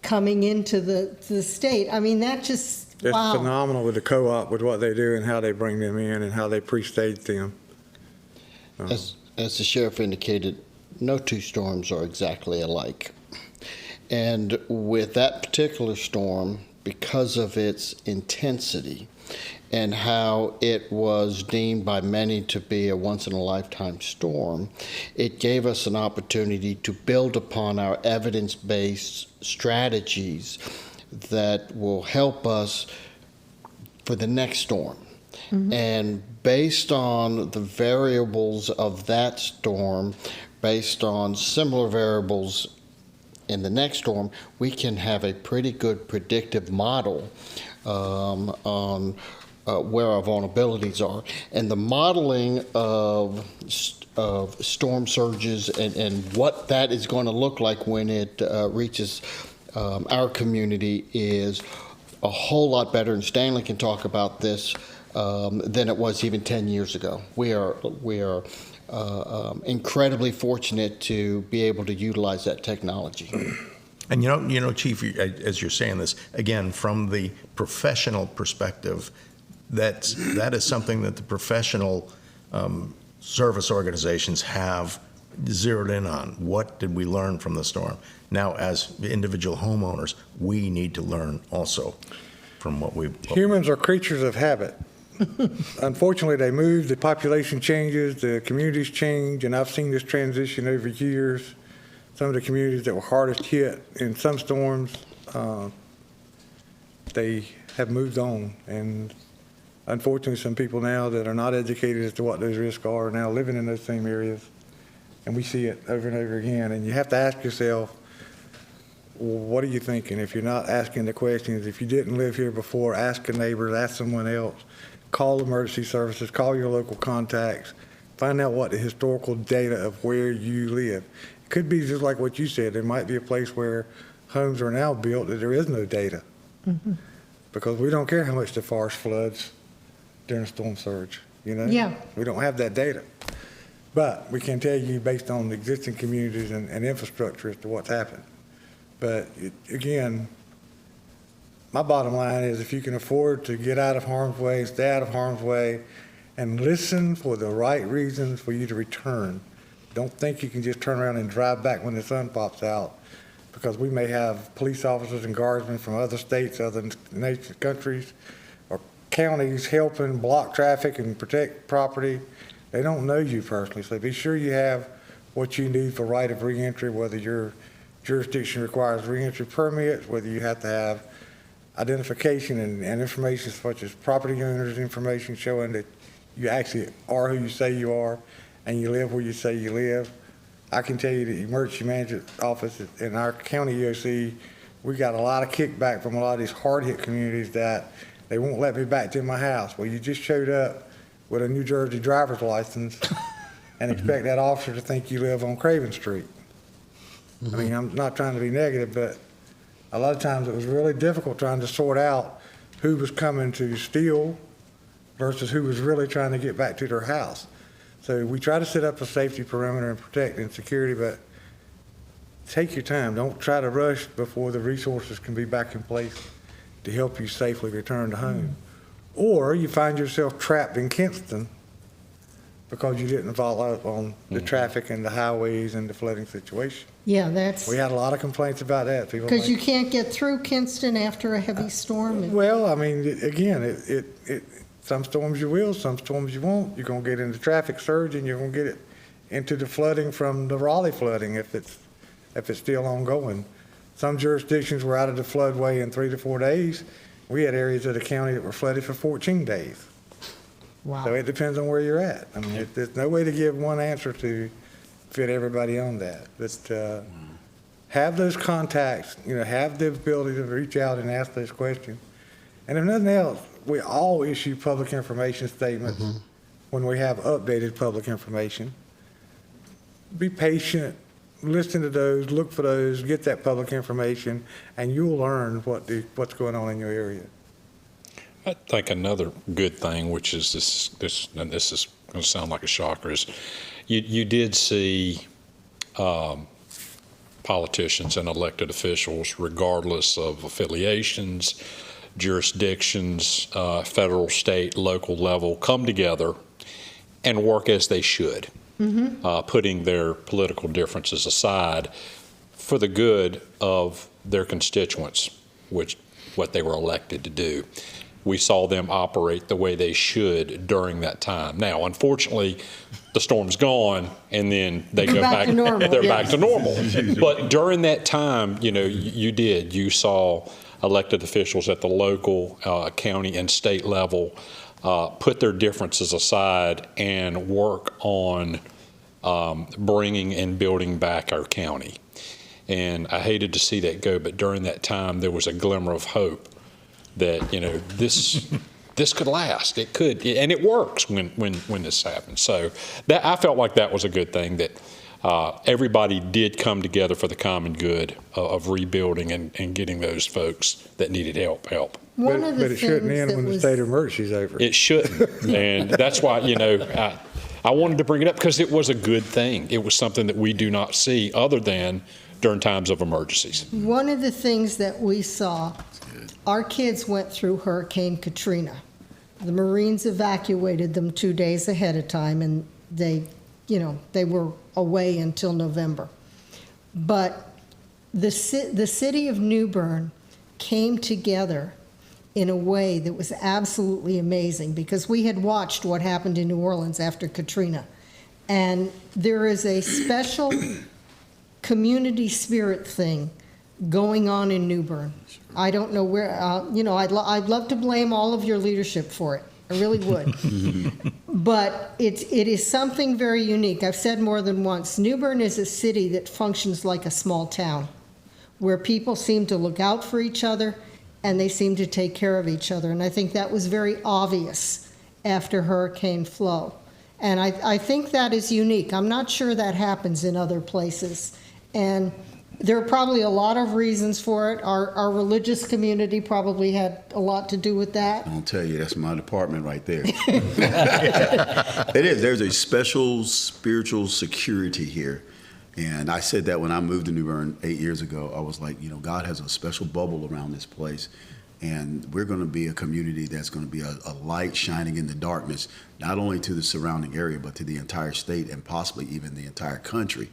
coming into the state. I mean, that just, It's wow. phenomenal with the co-op, with what they do and how they bring them in and how they pre-stage them. As the sheriff indicated, no two storms are exactly alike. And with that particular storm, because of its intensity and how it was deemed by many to be a once-in-a-lifetime storm, it gave us an opportunity to build upon our evidence-based strategies that will help us for the next storm. And based on the variables of that storm, based on similar variables in the next storm, we can have a pretty good predictive model on where our vulnerabilities are. And the modeling of storm surges and what that is going to look like when it reaches our community is a whole lot better. And Stanley can talk about this than it was even 10 years ago. We are incredibly fortunate to be able to utilize that technology. And you know, Chief, as you're saying this, again, from the professional perspective, that is something that the professional service organizations have zeroed in on. What did we learn from the storm? Now, as individual homeowners, we need to learn also from what we... Humans are creatures of habit. Unfortunately, they move, the population changes, the communities change, and I've seen this transition over years. Some of the communities that were hardest hit in some storms, they have moved on. And unfortunately, some people now that are not educated as to what those risks are now living in those same areas. And we see it over and over again. And you have to ask yourself, what are you thinking? If you're not asking the questions, if you didn't live here before, ask a neighbor, ask someone else. Call emergency services, call your local contacts, find out what the historical data of where you live. It could be just like what you said. There might be a place where homes are now built that there is no data. Because we don't care how much the forest floods during a storm surge, you know? Yeah. We don't have that data. But we can tell you based on the existing communities and infrastructure as to what's happened. But again, my bottom line is if you can afford to get out of harm's way, stay out of harm's way, and listen for the right reasons for you to return. Don't think you can just turn around and drive back when the sun pops out, because we may have police officers and guardsmen from other states, other countries, or counties helping block traffic and protect property. They don't know you personally, so be sure you have what you need for right of reentry, whether your jurisdiction requires reentry permits, whether you have to have identification and information such as property owners' information showing that you actually are who you say you are and you live where you say you live. I can tell you the emergency management office in our county EOC, we got a lot of kickback from a lot of these hard-hit communities that they won't let me back to my house. Well, you just showed up with a New Jersey driver's license and expect that officer to think you live on Craven Street. I mean, I'm not trying to be negative, but a lot of times it was really difficult trying to sort out who was coming to steal versus who was really trying to get back to their house. So we try to set up a safety perimeter and protect and security, but take your time. Don't try to rush before the resources can be back in place to help you safely return to home. Or you find yourself trapped in Kinston because you didn't follow up on the traffic and the highways and the flooding situation. Yeah, that's, We had a lot of complaints about that. People because like- you can't get through Kinston after a heavy storm. Well, I mean, again, some storms you will, some storms you won't. You're gonna get into traffic surge and you're gonna get it into the flooding from the Raleigh flooding if it's still ongoing. Some jurisdictions were out of the floodway in 3 to 4 days. We had areas of the county that were flooded for 14 days. Wow. So it depends on where you're at. I mean, there's no way to give one answer to fit everybody on that. But have those contacts, have the ability to reach out and ask those questions. And if nothing else, we all issue public information statements when we have updated public information. Be patient, listen to those, look for those, get that public information, and you'll learn what's going on in your area. I think another good thing, which is this, and this is going to sound like a shocker, is you did see politicians and elected officials, regardless of affiliations, jurisdictions, federal, state, local level, come together and work as they should, putting their political differences aside for the good of their constituents, what they were elected to do. We saw them operate the way they should during that time. Now, unfortunately, the storm's gone, and then they go back to normal. They're back to normal. But during that time, you saw elected officials at the local, county, and state level put their differences aside and work on bringing and building back our county. And I hated to see that go, but during that time, there was a glimmer of hope that this could last. It could, and it works when this happens. So that I felt like that was a good thing, that everybody did come together for the common good of rebuilding and getting those folks that needed help. One of the But it shouldn't things end that when the was- state of emergency's over. It shouldn't, and that's why I wanted to bring it up, because it was a good thing. It was something that we do not see other than during times of emergencies. One of the things that we saw, our kids went through Hurricane Katrina. The Marines evacuated them 2 days ahead of time, and they were away until November. But the city of New Bern came together in a way that was absolutely amazing, because we had watched what happened in New Orleans after Katrina. And there is a special community spirit thing going on in New Bern. I don't know where, I'd love to blame all of your leadership for it. I really would. But it is something very unique. I've said more than once, New Bern is a city that functions like a small town, where people seem to look out for each other and they seem to take care of each other. And I think that was very obvious after Hurricane Flo. And I think that is unique. I'm not sure that happens in other places. And There are probably a lot of reasons for it. Our religious community probably had a lot to do with that. I'll tell you, that's my department right there. It is. There's a special spiritual security here. And I said that when I moved to New Bern 8 years ago. I was like, God has a special bubble around this place. And we're going to be a community that's going to be a light shining in the darkness, not only to the surrounding area, but to the entire state and possibly even the entire country.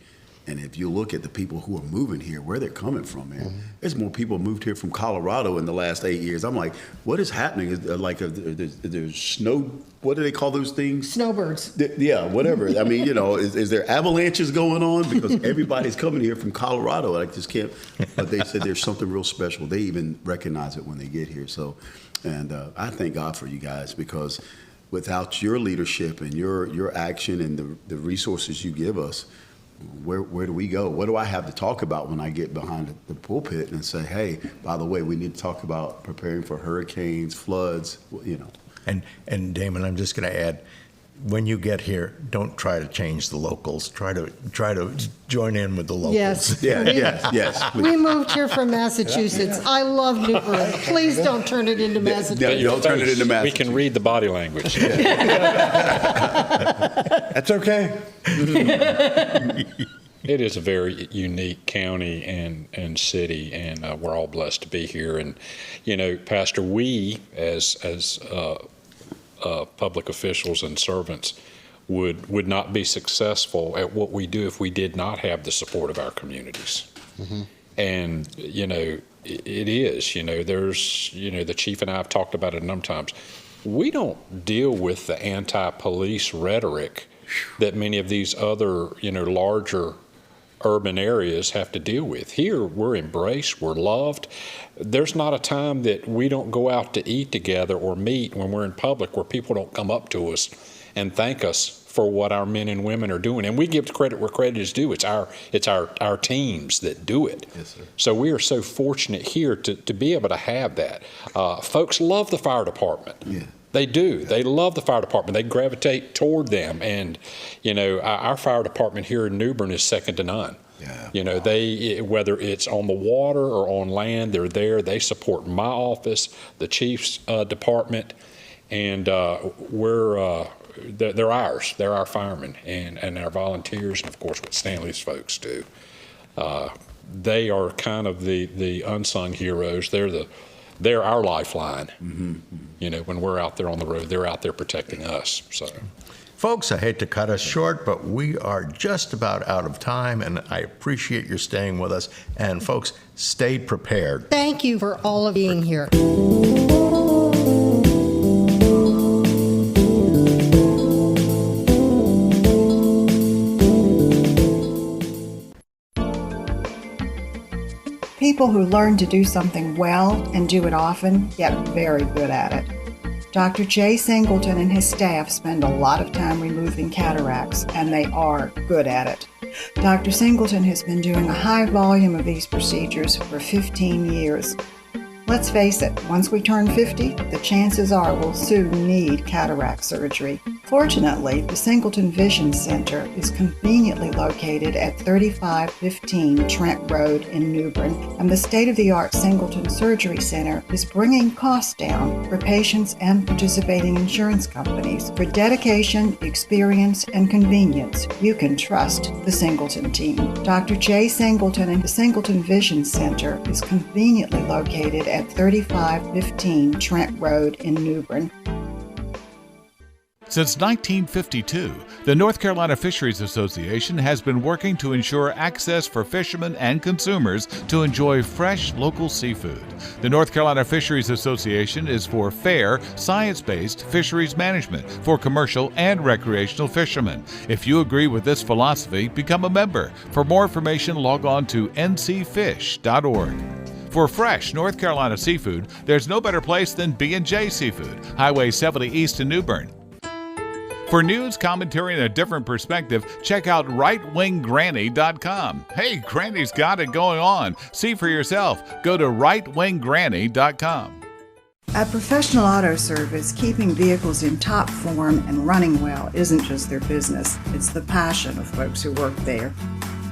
And if you look at the people who are moving here, where they're coming from, man, there's more people moved here from Colorado in the last 8 years. I'm like, what is happening? Is there's snow, what do they call those things? Snowbirds. Yeah, whatever. I mean, is there avalanches going on? Because everybody's coming here from Colorado. I just can't, but they said there's something real special. They even recognize it when they get here. So, and I thank God for you guys, because without your leadership and your action and the resources you give us, where do we go? What do I have to talk about when I get behind the pulpit and say, hey, by the way, we need to talk about preparing for hurricanes, floods, And Damon, I'm just going to add, when you get here, don't try to change the locals. Try to join in with the locals. Yes. Yes. We moved here from Massachusetts. I love New Bern. Please don't turn it into Massachusetts. Don't turn it into Massachusetts. We can read the body language. That's okay. It is a very unique county and city, and we're all blessed to be here. And, Pastor, we as public officials and servants would not be successful at what we do if we did not have the support of our communities. Mm-hmm. And, it is, there's, the chief and I have talked about it a number of times. We don't deal with the anti-police rhetoric that many of these other, larger urban areas have to deal with. Here, we're embraced, we're loved. There's not a time that we don't go out to eat together or meet when we're in public where people don't come up to us and thank us for what our men and women are doing. And we give credit where credit is due. It's our teams that do it. Yes, sir. So we are so fortunate here to be able to have that. Folks love the fire department. Yeah. They do. They love the fire department. They gravitate toward them. And, our fire department here in New Bern is second to none. Yeah. They, whether it's on the water or on land, they're there. They support my office, the chief's department, and they're ours. They're our firemen and our volunteers, and of course what Stanley's folks do. They are kind of the unsung heroes. They're our lifeline. Mm-hmm. When we're out there on the road, they're out there protecting us. So, folks, I hate to cut us short, but we are just about out of time, and I appreciate your staying with us. And folks, stay prepared. Thank you for all of being here. People who learn to do something well and do it often get very good at it. Dr. Jay Singleton and his staff spend a lot of time removing cataracts, and they are good at it. Dr. Singleton has been doing a high volume of these procedures for 15 years. Let's face it, once we turn 50, the chances are we'll soon need cataract surgery. Fortunately, the Singleton Vision Center is conveniently located at 3515 Trent Road in New Bern, and the state-of-the-art Singleton Surgery Center is bringing costs down for patients and participating insurance companies. For dedication, experience, and convenience, you can trust the Singleton team. Dr. Jay Singleton and the Singleton Vision Center is conveniently located at 3515 Trent Road in New Bern. Since 1952, the North Carolina Fisheries Association has been working to ensure access for fishermen and consumers to enjoy fresh local seafood. The North Carolina Fisheries Association is for fair, science-based fisheries management for commercial and recreational fishermen. If you agree with this philosophy, become a member. For more information, log on to ncfish.org. For fresh North Carolina seafood, there's no better place than B&J Seafood, Highway 70 East in New Bern. For news, commentary, and a different perspective, check out rightwinggranny.com. Hey, Granny's got it going on. See for yourself. Go to rightwinggranny.com. At Professional Auto Service, keeping vehicles in top form and running well isn't just their business, it's the passion of folks who work there.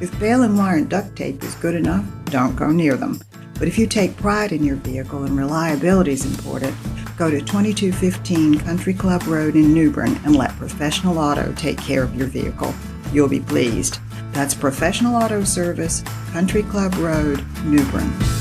If baling wire and duct tape is good enough, don't go near them. But if you take pride in your vehicle and reliability is important, go to 2215 Country Club Road in New Bern and let Professional Auto take care of your vehicle. You'll be pleased. That's Professional Auto Service, Country Club Road, New Bern.